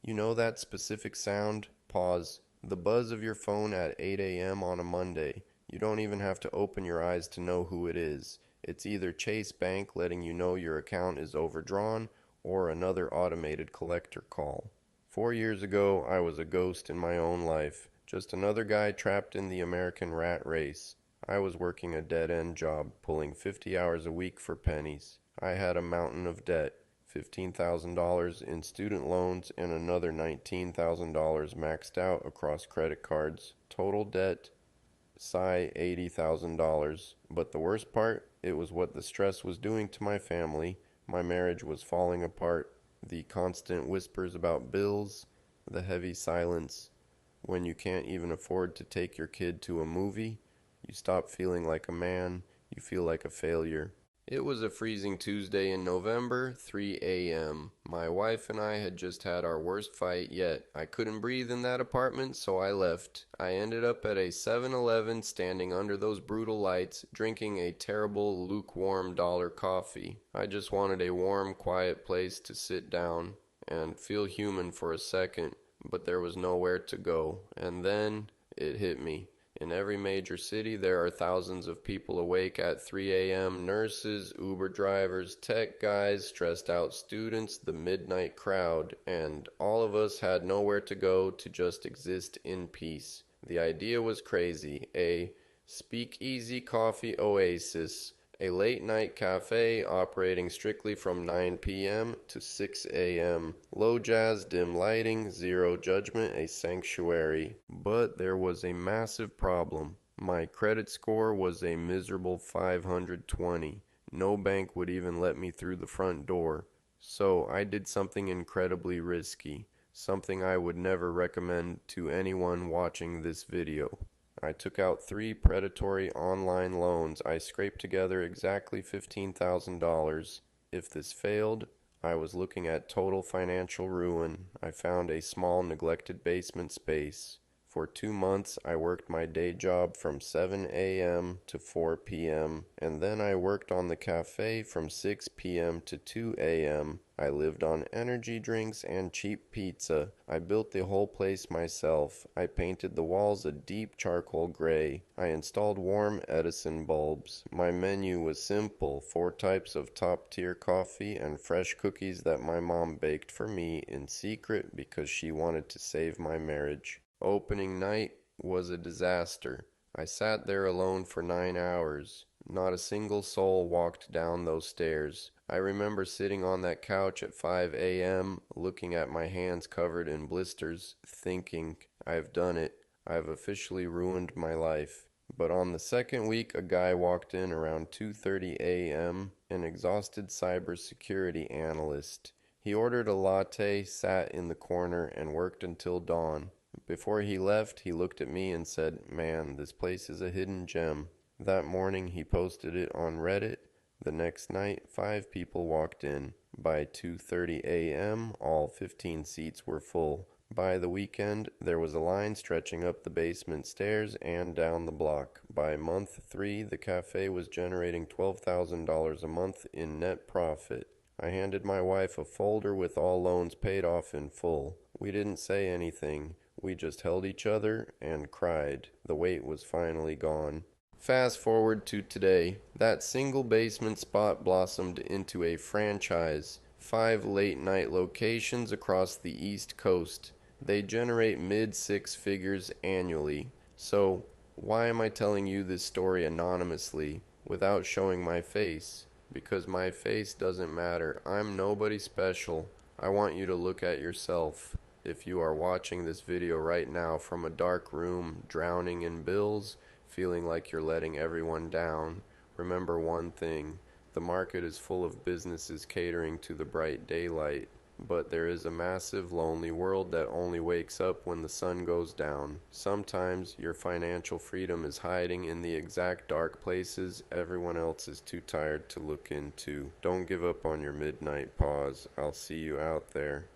You know that specific sound? Pause. The buzz of your phone at 8 a.m. on a Monday. You don't even have to open your eyes to know who it is. It's either Chase Bank letting you know your account is overdrawn or another automated collector call. 4 years ago, I was a ghost in my own life, just another guy trapped in the American rat race. I was working a dead-end job, pulling 50 hours a week for pennies. I had a mountain of debt, $15,000 in student loans and another $19,000 maxed out across credit cards. Total debt, sigh, $80,000. But the worst part, it was what the stress was doing to my family. My marriage was falling apart. The constant whispers about bills, the heavy silence when you can't even afford to take your kid to a movie. You stop feeling like a man, you feel like a failure. It was a freezing Tuesday in November, 3 a.m. My wife and I had just had our worst fight yet. I couldn't breathe in that apartment, so I left. I ended up at a 7-Eleven standing under those brutal lights, drinking a terrible lukewarm dollar coffee. I just wanted a warm, quiet place to sit down and feel human for a second, but there was nowhere to go. And then it hit me. In every major city, there are thousands of people awake at 3 a.m. Nurses, Uber drivers, tech guys, stressed out students, the midnight crowd, and all of us had nowhere to go to just exist in peace. The idea was crazy. A speakeasy coffee oasis. A late night cafe operating strictly from 9 p.m. to 6 a.m. Low jazz, dim lighting, zero judgment, a sanctuary. But there was a massive problem. My credit score was a miserable 520. No bank would even let me through the front door. So I did something incredibly risky. Something I would never recommend to anyone watching this video. I took out 3 predatory online loans. I scraped together exactly $15,000. If this failed, I was looking at total financial ruin. I found a small neglected basement space. For 2 months, I worked my day job from 7 a.m. to 4 p.m., and then I worked on the cafe from 6 p.m. to 2 a.m. I lived on energy drinks and cheap pizza. I built the whole place myself. I painted the walls a deep charcoal gray. I installed warm Edison bulbs. My menu was simple, 4 types of top-tier coffee and fresh cookies that my mom baked for me in secret because she wanted to save my marriage. Opening night was a disaster. I sat there alone for 9 hours. Not a single soul walked down those stairs. I remember sitting on that couch at 5 a.m., looking at my hands covered in blisters, thinking, I've done it. I've officially ruined my life. But on the second week, a guy walked in around 2:30 a.m., an exhausted cybersecurity analyst. He ordered a latte, sat in the corner, and worked until dawn. Before he left, he looked at me and said, Man, this place is a hidden gem. That morning, he posted it on Reddit. The next night, 5 people walked in. By 2:30 a.m., all 15 seats were full. By the weekend, there was a line stretching up the basement stairs and down the block. By month 3, the cafe was generating $12,000 a month in net profit. I handed my wife a folder with all loans paid off in full. We didn't say anything. We just held each other and cried. The weight was finally gone. Fast forward to today. That single basement spot blossomed into a franchise. 5 late-night locations across the East Coast. They generate mid-six figures annually. So, why am I telling you this story anonymously, without showing my face? Because my face doesn't matter. I'm nobody special. I want you to look at yourself. If you are watching this video right now from a dark room, drowning in bills, feeling like you're letting everyone down, remember one thing. The market is full of businesses catering to the bright daylight, but there is a massive, lonely world that only wakes up when the sun goes down. Sometimes your financial freedom is hiding in the exact dark places everyone else is too tired to look into. Don't give up on your midnight pause. I'll see you out there.